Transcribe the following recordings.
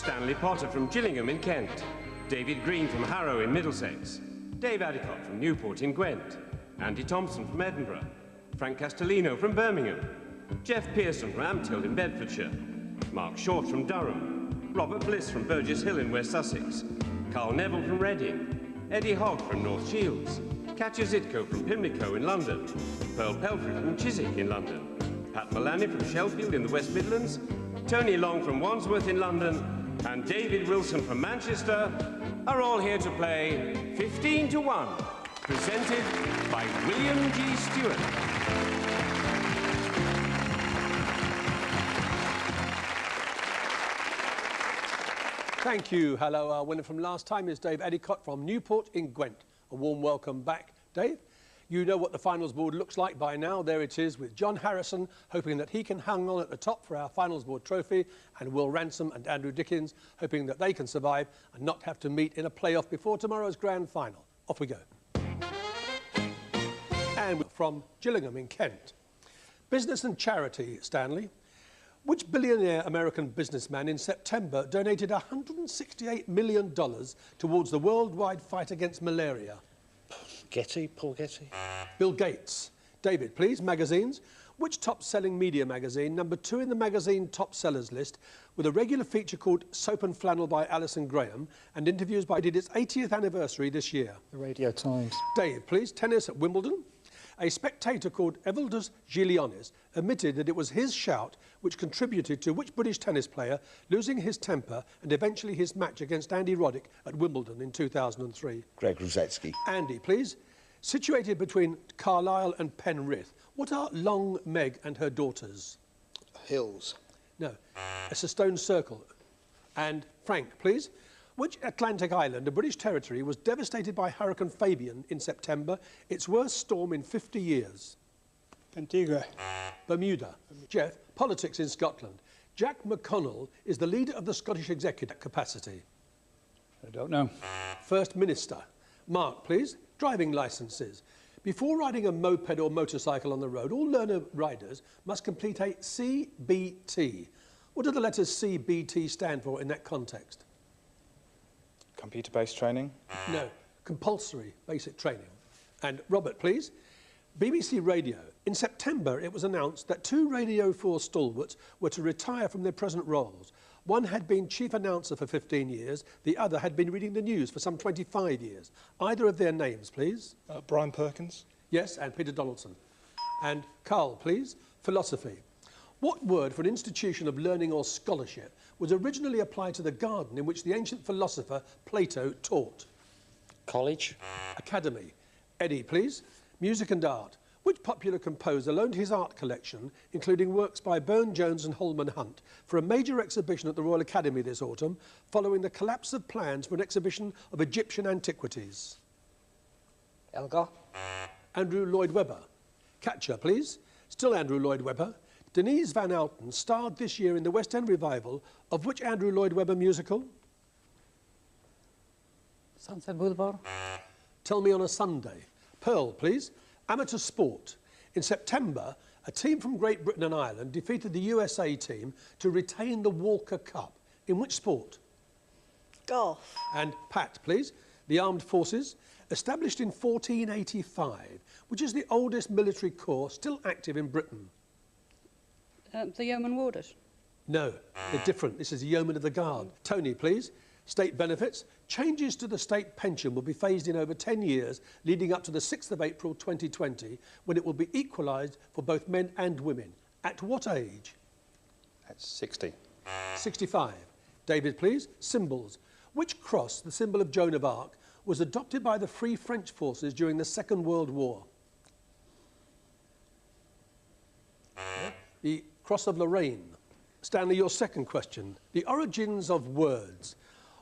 Stanley Potter from Gillingham in Kent. David Green from Harrow in Middlesex. Dave Adicott from Newport in Gwent. Andy Thompson from Edinburgh. Frank Castellino from Birmingham. Jeff Pearson from Ampthill in Bedfordshire. Mark Short from Durham. Robert Bliss from Burgess Hill in West Sussex. Carl Neville from Reading. Eddie Hogg from North Shields. Katja Zitko from Pimlico in London. Pearl Pelfrey from Chiswick in London. Pat Mullaney from Sheffield in the West Midlands. Tony Long from Wandsworth in London. And David Wilson from Manchester are all here to play 15 to 1, presented by William G. Stewart. Thank you. Hello, our winner from last time is Dave Adicott from Newport in Gwent. A warm welcome back, Dave. You know what the finals board looks like by now. There it is with John Harrison hoping that he can hang on at the top for our finals board trophy, and Will Ransom and Andrew Dickens hoping that they can survive and not have to meet in a playoff before tomorrow's grand final. Off we go. And from Gillingham in Kent. Business and charity, Stanley. Which billionaire American businessman in September donated $168 million towards the worldwide fight against malaria? Paul Getty. Bill Gates. David, please, magazines. Which top-selling media magazine, #2 in the magazine top sellers list, with a regular feature called Soap and Flannel by Alison Graham, and interviews by did its 80th anniversary this year? The Radio Times. Dave, please, tennis at Wimbledon. A spectator called Evaldas Gilionis admitted that it was his shout which contributed to which British tennis player losing his temper and eventually his match against Andy Roddick at Wimbledon in 2003. Greg Rosetsky. Andy, please. Situated between Carlisle and Penrith, what are Long Meg and her daughters? Hills. No, it's a stone circle. And Frank, please. Which Atlantic island, a British territory, was devastated by Hurricane Fabian in September, its worst storm in 50 years? Antigua. Bermuda. Jeff, politics in Scotland. Jack McConnell is the leader of the Scottish Executive capacity. I don't know. First Minister. Mark, please. Driving licences. Before riding a moped or motorcycle on the road, all learner riders must complete a CBT. What do the letters CBT stand for in that context? Computer-based training? No, compulsory basic training. And Robert, please. BBC Radio. In September, it was announced that 2 Radio 4 stalwarts were to retire from their present roles. One had been chief announcer for 15 years, the other had been reading the news for some 25 years. Either of their names, please. Brian Perkins? Yes, and Peter Donaldson. And Carl, please. Philosophy. What word for an institution of learning or scholarship was originally applied to the garden in which the ancient philosopher Plato taught? College? Academy. Eddie, please. Music and art. Which popular composer loaned his art collection, including works by Burne-Jones and Holman Hunt, for a major exhibition at the Royal Academy this autumn, following the collapse of plans for an exhibition of Egyptian antiquities? Elgar? Andrew Lloyd Webber. Catcher, please. Still Andrew Lloyd Webber. Denise Van Outen starred this year in the West End revival of which Andrew Lloyd Webber musical? Sunset Boulevard. Tell Me on a Sunday. Pearl, please. Amateur sport. In September, a team from Great Britain and Ireland defeated the USA team to retain the Walker Cup. In which sport? Golf. And Pat, please. The Armed Forces. Established in 1485, which is the oldest military corps still active in Britain? The Yeoman Warders. No, they're different. This is the Yeoman of the Guard. Tony, please. State benefits. Changes to the state pension will be phased in over 10 years, leading up to the 6th of April 2020, when it will be equalised for both men and women. At what age? At 60. 65. David, please. Symbols. Which cross, the symbol of Joan of Arc, was adopted by the Free French forces during the Second World War? The Cross of Lorraine. Stanley, your second question. The origins of words.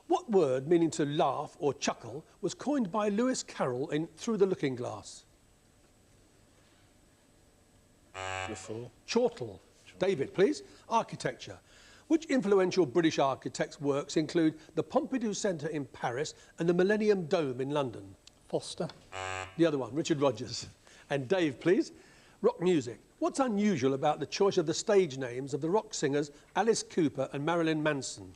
What word, meaning to laugh or chuckle, was coined by Lewis Carroll in Through the Looking Glass? Chortle. David, please. Architecture. Which influential British architect's works include the Pompidou Centre in Paris and the Millennium Dome in London? Foster. The other one, Richard Rogers. And Dave, please. Rock music. What's unusual about the choice of the stage names of the rock singers Alice Cooper and Marilyn Manson?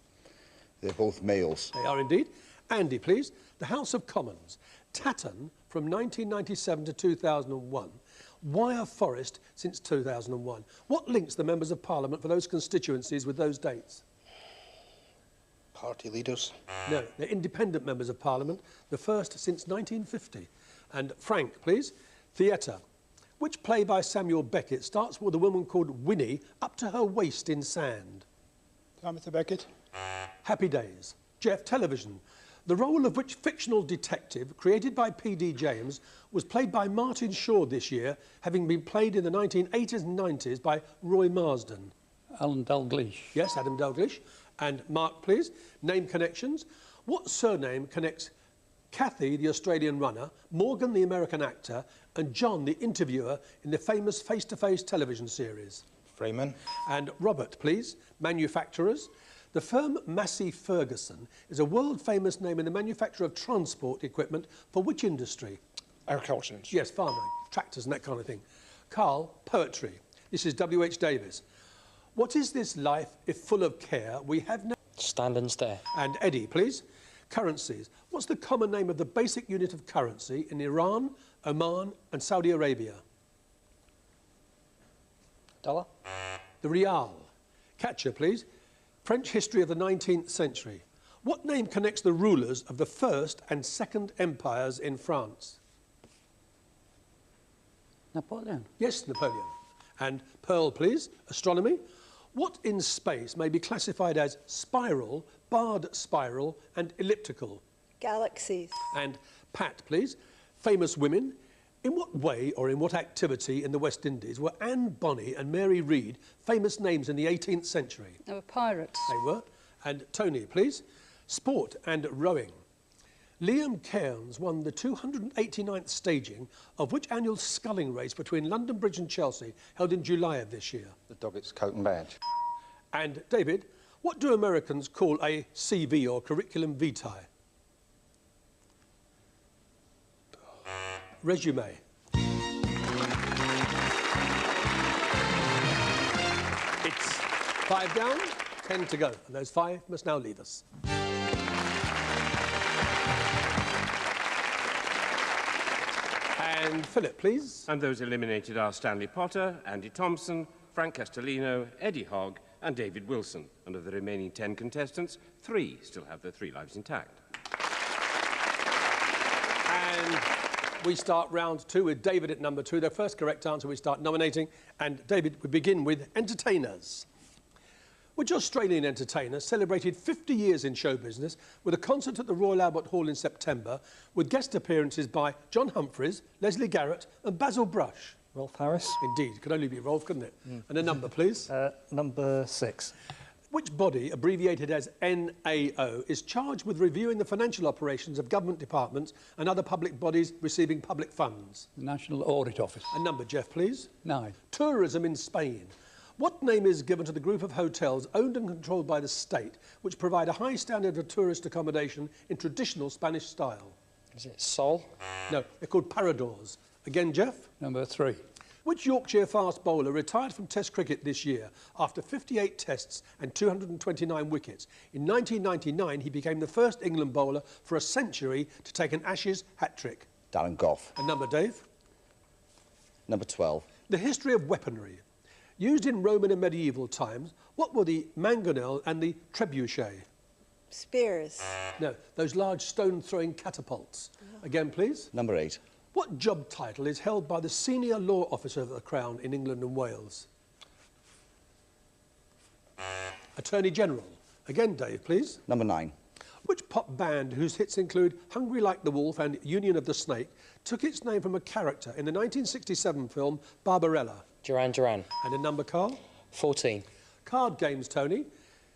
They're both males. They are indeed. Andy, please. The House of Commons. Tatton from 1997 to 2001. Wyre Forest since 2001. What links the members of Parliament for those constituencies with those dates? Party leaders. No, they're independent members of Parliament, the first since 1950. And Frank, please. Theatre. Which play by Samuel Beckett starts with a woman called Winnie up to her waist in sand? Timothy Beckett. Happy Days. Jeff, television. The role of which fictional detective, created by P.D. James, was played by Martin Shaw this year, having been played in the 1980s and 90s by Roy Marsden? Alan Dalglish. Yes, Adam Dalglish. And Mark, please. Name connections. What surname connects Kathy, the Australian runner, Morgan, the American actor, and John, the interviewer, in the famous face-to-face television series? Freeman. And Robert, please. Manufacturers. The firm Massey Ferguson is a world-famous name in the manufacture of transport equipment for which industry? Agriculture. Yes, farming, tractors and that kind of thing. Carl, poetry. This is W.H. Davies. What is this life if full of care we have no... Stand and stare. And Eddie, please. Currencies. What's the common name of the basic unit of currency in Iran, Oman and Saudi Arabia? Dollar. The rial. Catcher, please. French history of the 19th century. What name connects the rulers of the First and Second Empires in France? Napoleon. Yes, Napoleon. And Pearl, please. Astronomy. What in space may be classified as spiral, barred spiral and elliptical? Galaxies. And Pat, please. Famous women. In what way or in what activity in the West Indies were Anne Bonny and Mary Read famous names in the 18th century? They were pirates. They were. And Tony, please. Sport and rowing. Liam Cairns won the 289th staging of which annual sculling race between London Bridge and Chelsea, held in July of this year? The Doggett's coat and badge. And David, what do Americans call a CV or curriculum vitae? Resume. It's 5 down, 10 to go, and those 5 must now leave us. And Philip, please. And those eliminated are Stanley Potter, Andy Thompson, Frank Castellino, Eddie Hogg and David Wilson. And of the remaining 10 contestants, 3 still have their 3 lives intact. And we start round 2 with David at number 2. Their first correct answer we start nominating. And David, we begin with entertainers. Which Australian entertainer celebrated 50 years in show business with a concert at the Royal Albert Hall in September with guest appearances by John Humphreys, Leslie Garrett and Basil Brush? Rolf Harris. Indeed, it could only be Rolf, couldn't it? And a number, please. Number 6. Which body, abbreviated as NAO, is charged with reviewing the financial operations of government departments and other public bodies receiving public funds? National Audit Office. A number, Jeff, please. 9. Tourism in Spain. What name is given to the group of hotels owned and controlled by the state which provide a high standard of tourist accommodation in traditional Spanish style? Is it Sol? No, they're called Paradors. Again, Jeff? Number 3. Which Yorkshire fast bowler retired from Test cricket this year after 58 tests and 229 wickets? In 1999, he became the first England bowler for a century to take an Ashes hat-trick. Darren Gough. A number, Dave? Number 12. The history of weaponry. Used in Roman and medieval times, what were the mangonel and the trebuchet? Spears. No, those large stone-throwing catapults. Again, please. Number 8. What job title is held by the senior law officer of the Crown in England and Wales? Attorney General. Again, Dave, please. Number 9. Which pop band, whose hits include Hungry Like the Wolf and Union of the Snake, took its name from a character in the 1967 film Barbarella? Duran Duran. And a number, Carl? 14. Card games, Tony.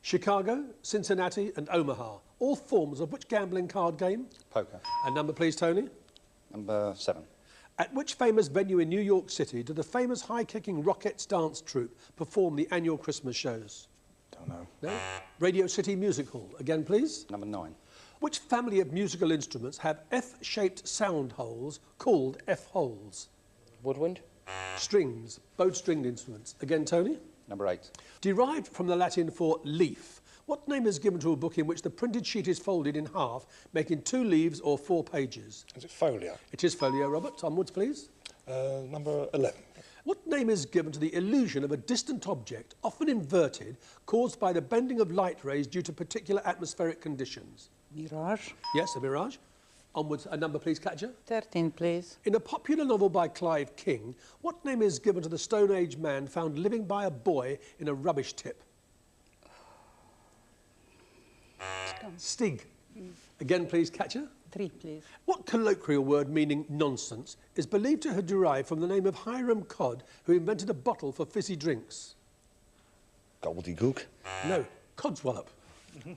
Chicago, Cincinnati and Omaha. All forms of which gambling card game? Poker. A number, please, Tony. Number 7. At which famous venue in New York City do the famous high-kicking Rockettes dance troupe perform the annual Christmas shows? Don't know. No? Radio City Music Hall. Again, please. Number 9. Which family of musical instruments have F-shaped sound holes called F-holes? Woodwind. Strings, bowed stringed instruments. Again, Tony. Number 8. Derived from the Latin for leaf, What name is given to a book in which the printed sheet is folded in half, making 2 leaves or 4 pages? Is it folio? It is folio, Robert. Onwards, please. Number 11. What name is given to the illusion of a distant object, often inverted, caused by the bending of light rays due to particular atmospheric conditions? Mirage. Yes, a mirage. Onwards, a number, please, Katja. 13, please. In a popular novel by Clive King, what name is given to the Stone Age man found living by a boy in a rubbish tip? Stig. Again, please, Katja. 3, please. What colloquial word meaning nonsense is believed to have derived from the name of Hiram Codd, who invented a bottle for fizzy drinks? Gobbledygook. No, codswallop.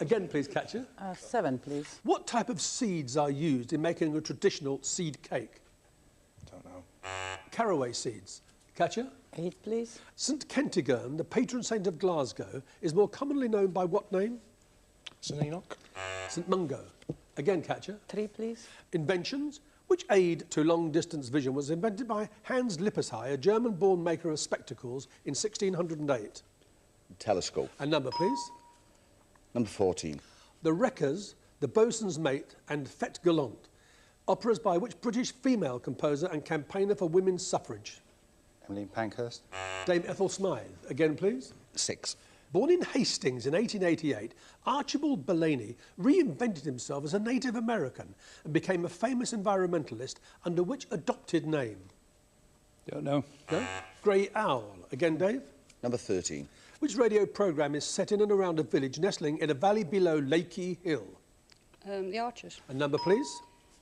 Again, please, Katja. 7, please. What type of seeds are used in making a traditional seed cake? Don't know. Caraway seeds. Katja? 8, please. St Kentigern, the patron saint of Glasgow, is more commonly known by what name? St Enoch. St Mungo. Again, Katja. 3, please. Inventions. Which aid to long-distance vision was invented by Hans Lippershey, a German-born maker of spectacles, in 1608? Telescope. A number, please. Number 14. The Wreckers, The Boatswain's Mate and Fête Gallant, operas by which British female composer and campaigner for women's suffrage? Emmeline Pankhurst. Dame Ethel Smythe. Again, please. 6. Born in Hastings in 1888, Archibald Bellany reinvented himself as a Native American and became a famous environmentalist under which adopted name? Don't know. No? Grey Owl. Again, Dave? Number 13. Which radio programme is set in and around a village nestling in a valley below Lakey Hill? The Archers. A number, please.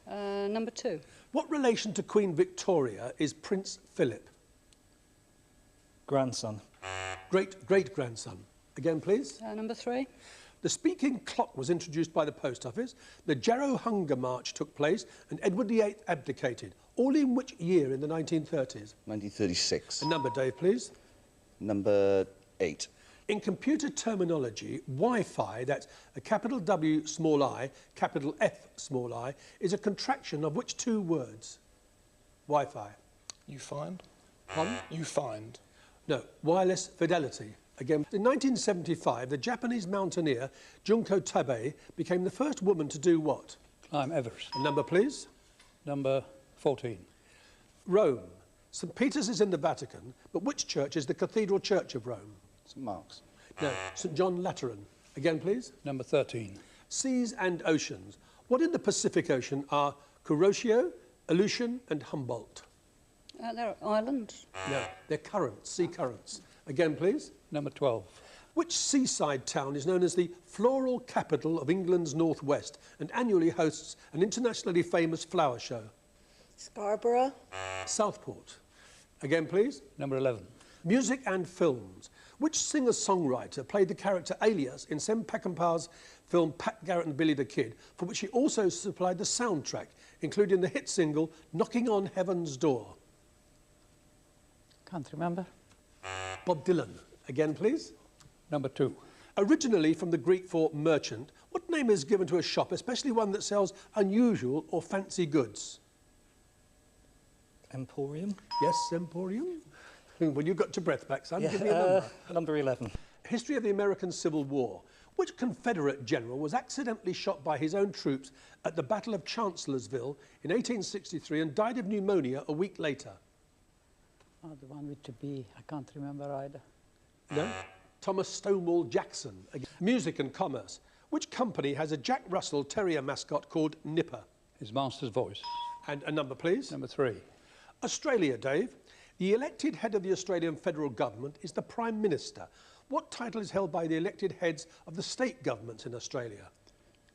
Number 2. What relation to Queen Victoria is Prince Philip? Grandson. Great-great-grandson. Again, please. Number 3. The speaking clock was introduced by the Post Office, the Jarrow Hunger March took place, and Edward VIII abdicated. All in which year in the 1930s? 1936. A number, Dave, please. Number 8. In computer terminology, Wi-Fi, that's a capital W small I, capital F small I, is a contraction of which 2 words? Wi-Fi. You find? Pardon? You find. No, wireless fidelity. Again, in 1975, the Japanese mountaineer Junko Tabei became the first woman to do what? Climb Everest. A number, please. Number 14. Rome. St. Peter's is in the Vatican, but which church is the Cathedral Church of Rome? St Mark's. No, St. John Lateran. Again, please. Number 13. Seas and oceans. What in the Pacific Ocean are Kuroshio, Aleutian and Humboldt? They're islands. No, they're currents, sea currents. Again, please. Number 12. Which seaside town is known as the floral capital of England's northwest and annually hosts an internationally famous flower show? Scarborough. Southport. Again, please. Number 11. Music and films. Which singer-songwriter played the character Alias in Sem Peckinpah's film Pat Garrett and Billy the Kid, for which he also supplied the soundtrack, including the hit single Knocking on Heaven's Door? Can't remember. Bob Dylan. Again, please. Number 2. Originally from the Greek for merchant, what name is given to a shop, especially one that sells unusual or fancy goods? Emporium. Yes, Emporium. When you got your breath back, son, give me a number. Number 11. History of the American Civil War. Which Confederate general was accidentally shot by his own troops at the Battle of Chancellorsville in 1863 and died of pneumonia a week later? Oh, the one with the B. I can't remember either. No? Thomas Stonewall Jackson. Music and commerce. Which company has a Jack Russell Terrier mascot called Nipper? His master's voice. And a number, please. Number 3. Australia, Dave. The elected head of the Australian federal government is the Prime Minister. What title is held by the elected heads of the state governments in Australia?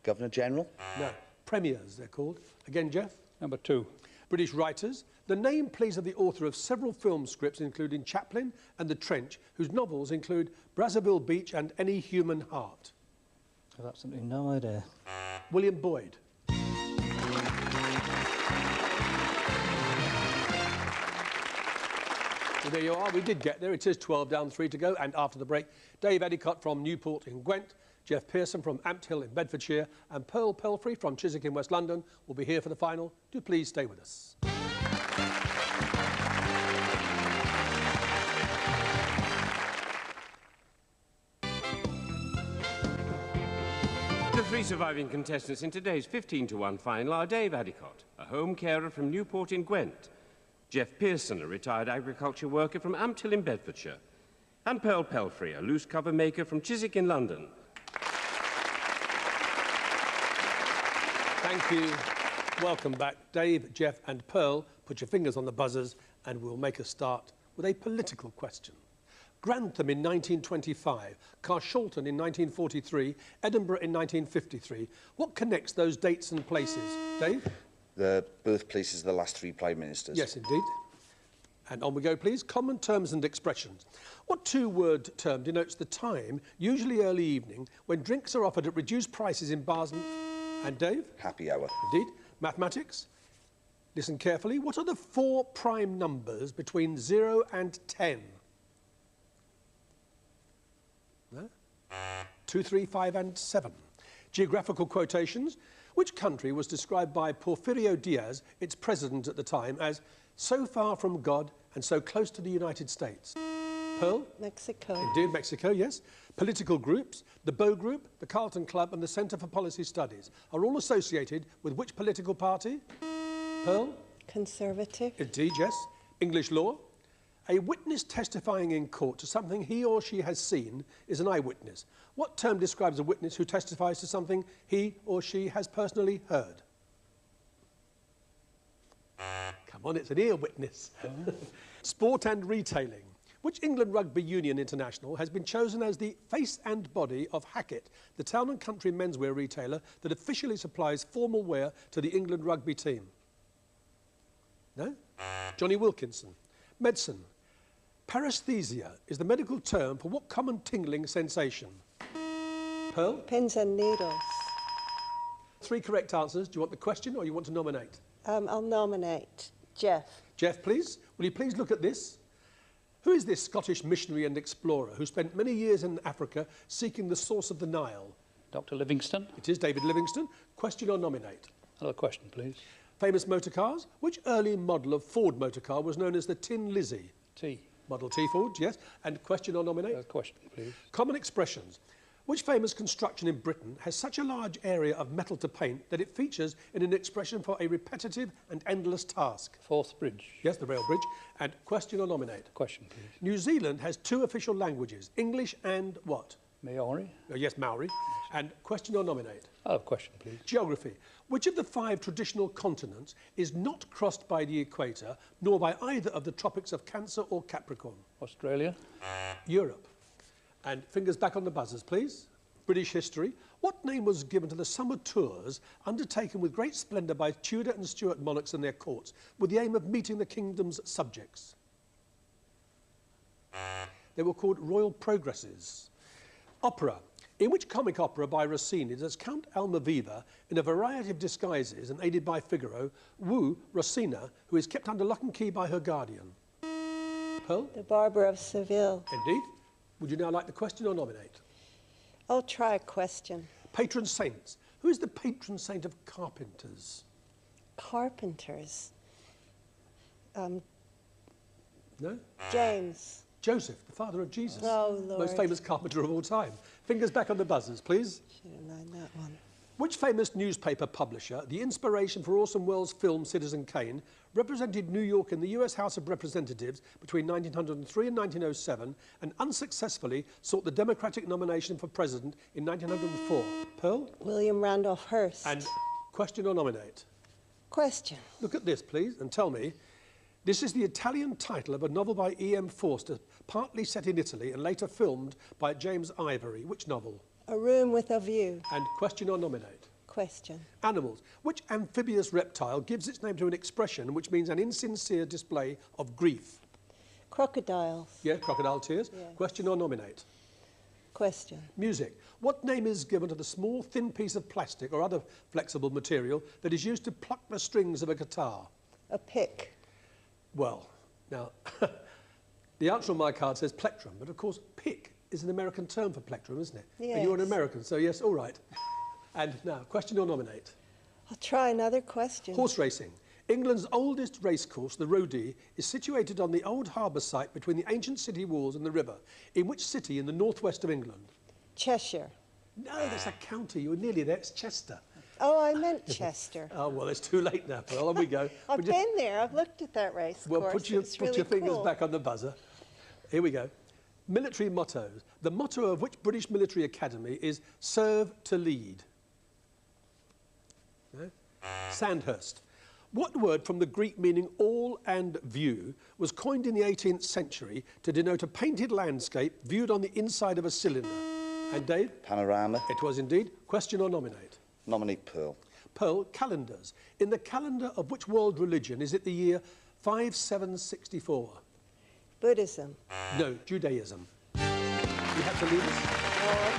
Governor General. No, premiers they're called. Again, Jeff? Number 2. British writers. The name, please, of the author of several film scripts, including Chaplin and The Trench, whose novels include Brazzaville Beach and Any Human Heart. I've absolutely no idea. William Boyd. Well, there you are. We did get there. It is 12 down, 3 to go. And after the break, Dave Edicott from Newport in Gwent, Jeff Pearson from Amt Hill in Bedfordshire, and Pearl Pelfrey from Chiswick in West London will be here for the final. Do please stay with us. three surviving contestants in today's 15-to-1 final are Dave Adicott, a home carer from Newport in Gwent, Jeff Pearson, a retired agriculture worker from Ampthill in Bedfordshire, and Pearl Pelfrey, a loose cover maker from Chiswick in London. Thank you. Welcome back. Dave, Jeff and Pearl, put your fingers on the buzzers and we'll make a start with a political question. Grantham in 1925, Carshalton in 1943, Edinburgh in 1953. What connects those dates and places? Dave? The birthplaces of the last three Prime Ministers. Yes, indeed. And on we go, please. Common terms and expressions. What two-word term denotes the time, usually early evening, when drinks are offered at reduced prices in bars and Dave? Happy hour. Indeed. Mathematics. Listen carefully. What are the four prime numbers between 0 and 10? No? 2, 3, 5 and 7. Geographical quotations. Which country was described by Porfirio Diaz, its president at the time, as so far from God and so close to the United States? Pearl? Mexico. Indeed, Mexico, yes. Political groups, the Bow Group, the Carlton Club and the Centre for Policy Studies are all associated with which political party? Pearl? Conservative. Indeed, yes. English law. A witness testifying in court to something he or she has seen is an eyewitness. What term describes a witness who testifies to something he or she has personally heard? Come on, it's an ear witness. Sport and retailing. Which England Rugby Union International has been chosen as the face and body of Hackett, the town and country menswear retailer that officially supplies formal wear to the England rugby team? No? Johnny Wilkinson. Medicine. Paresthesia is the medical term for what common tingling sensation? Pearl? Pins and needles. 3 correct answers. Do you want the question or you want to nominate? I'll nominate Jeff. Jeff, please. Will you please look at this? Who is this Scottish missionary and explorer who spent many years in Africa seeking the source of the Nile? Dr. Livingston. It is David Livingstone. Question or nominate? Another question, please. Famous motor cars. Which early model of Ford motor car was known as the Tin Lizzie? T. Model T Ford, yes. And question or nominate? Another question, please. Common expressions. Which famous construction in Britain has such a large area of metal to paint that it features in an expression for a repetitive and endless task? Forth Bridge. Yes, the rail bridge. And question or nominate? Question, please. New Zealand has 2 official languages, English and what? Maori. Yes, Maori. And question or nominate? Another question, please. Geography. Which of the 5 traditional continents is not crossed by the equator, nor by either of the tropics of Cancer or Capricorn? Australia. Europe. And fingers back on the buzzers, please. British history. What name was given to the summer tours undertaken with great splendour by Tudor and Stuart monarchs and their courts, with the aim of meeting the kingdom's subjects? They were called Royal Progresses. Opera. In which comic opera by Rossini does Count Almaviva, in a variety of disguises and aided by Figaro, woo Rosina, who is kept under lock and key by her guardian? Pearl? The Barber of Seville. Indeed. Would you now like the question or nominate? I'll try a question. Patron saints. Who is the patron saint of carpenters? Carpenters. No? James. Joseph, the father of Jesus. Oh, Lord. Most famous carpenter of all time. Fingers back on the buzzers, please. Should have known that one. Which famous newspaper publisher, the inspiration for Orson Welles' film Citizen Kane, represented New York in the US House of Representatives between 1903 and 1907 and unsuccessfully sought the Democratic nomination for president in 1904? Pearl? William Randolph Hearst. And question or nominate? Question. Look at this, please, and tell me. This is the Italian title of a novel by E.M. Forster, partly set in Italy and later filmed by James Ivory. Which novel? A Room with a View. And question or nominate? Question. Animals. Which amphibious reptile gives its name to an expression which means an insincere display of grief? Crocodiles. Yeah, crocodile tears. Yes. Question or nominate? Question. Music. What name is given to the small, thin piece of plastic or other flexible material that is used to pluck the strings of a guitar? A pick. Well, now, the answer on my card says plectrum, but of course pick is an American term for plectrum, isn't it? And you're an Yes. American, so yes, all right. And now, question or nominate? I'll try another question. Horse racing. England's oldest racecourse, the Rodeo, is situated on the old harbour site between the ancient city walls and the river. In which city in the northwest of England? Cheshire. No, that's a county. You were nearly there. It's Chester. Oh, I meant Chester. Oh, well, it's too late now, Pearl. On we go. I've been there. I've looked at that race Well, course. put your It's really fingers cool. back on the buzzer. Here we go. Military mottos. The motto of which British military academy is serve to lead? No? Sandhurst. What word from the Greek meaning all and view was coined in the 18th century to denote a painted landscape viewed on the inside of a cylinder? And Dave? Panorama. It was indeed. Question or nominate? Nominate Pearl. Pearl, calendars. In the calendar of which world religion is it the year 5764? Buddhism. No, Judaism. You have to leave us. Oh,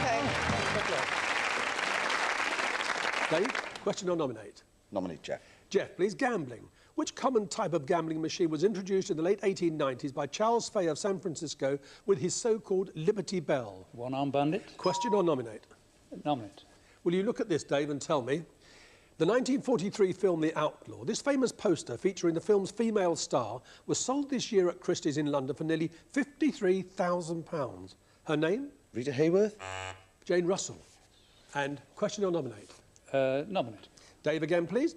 okay. Dave, question or nominate? Nominate Jeff. Jeff, please. Gambling. Which common type of gambling machine was introduced in the late 1890s by Charles Fay of San Francisco with his so-called Liberty Bell? One-armed bandit. Question or nominate? Nominate. Will you look at this, Dave, and tell me? The 1943 film The Outlaw. This famous poster featuring the film's female star was sold this year at Christie's in London for nearly £53,000. Her name? Rita Hayworth. Jane Russell. And question or nominate? Nominate. Dave again, please.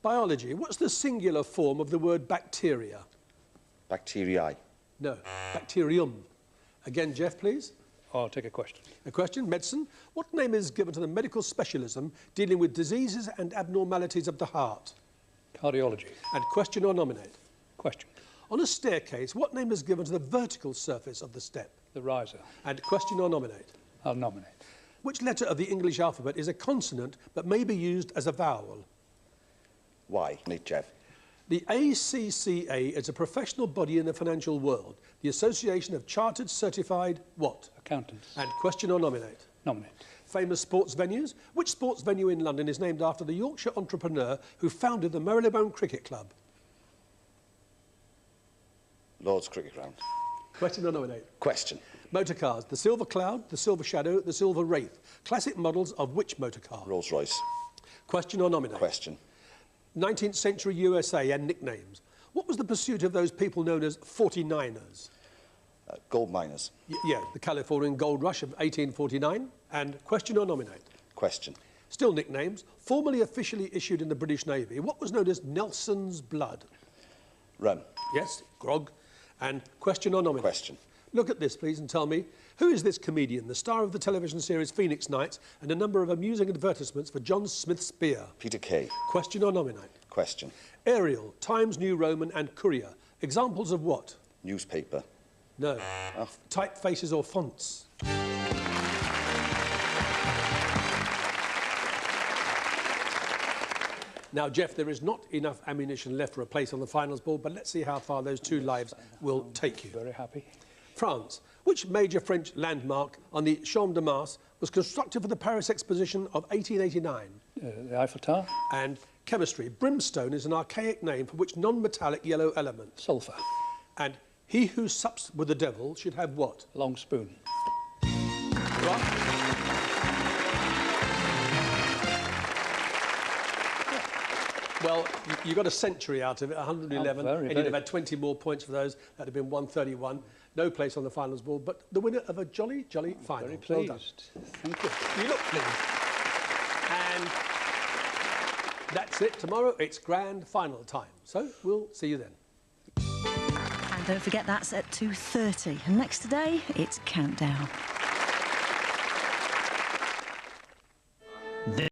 Biology. What's the singular form of the word bacteria? Bacteriae. No, bacterium. Again, Jeff, please. I'll take a question. A question. Medicine. What name is given to the medical specialism dealing with diseases and abnormalities of the heart? Cardiology. And question or nominate? Question. On a staircase, what name is given to the vertical surface of the step? The riser. And question or nominate? I'll nominate. Which letter of the English alphabet is a consonant but may be used as a vowel? Why? Nominate Jeff. The ACCA is a professional body in the financial world, the Association of Chartered Certified what? Accountants. And question or nominate? Nominate. Famous sports venues. Which sports venue in London is named after the Yorkshire entrepreneur who founded the Marylebone Cricket Club? Lord's Cricket Ground. Question or nominate? Question. Motor cars. The Silver Cloud, the Silver Shadow, the Silver Wraith. Classic models of which motor car? Rolls Royce. Question or nominate? Question. 19th century USA and nicknames. What was the pursuit of those people known as 49ers? Gold miners. Yeah, the Californian Gold Rush of 1849. And question or nominate? Question. Still nicknames. Formerly officially issued in the British Navy. What was known as Nelson's Blood? Rum. Yes, grog. And question or nominate? Question. Look at this, please, and tell me, who is this comedian, the star of the television series Phoenix Nights and a number of amusing advertisements for John Smith's beer? Peter Kay. Question or nominate? Question. Arial, Times New Roman and Courier. Examples of what? Newspaper. No. Typefaces or fonts. Now, Jeff, there is not enough ammunition left for a place on the finals board, but let's see how far those two lives will take you. Very happy. France. Which major French landmark on the Champ de Mars was constructed for the Paris Exposition of 1889? The Eiffel Tower. And chemistry. Brimstone is an archaic name for which non-metallic yellow element? Sulphur. And he who sups with the devil should have what? Long spoon. Right. Well, you got a century out of it, 111, Oh, very, and you'd have had 20 more points for those. That'd have been 131. No place on the finals board, but the winner of a jolly, jolly final. Very Well done. pleased. Thank you. You look pleased. And that's it. Tomorrow, it's grand final time. So we'll see you then. And don't forget, that's at 2:30. And next today, it's Countdown.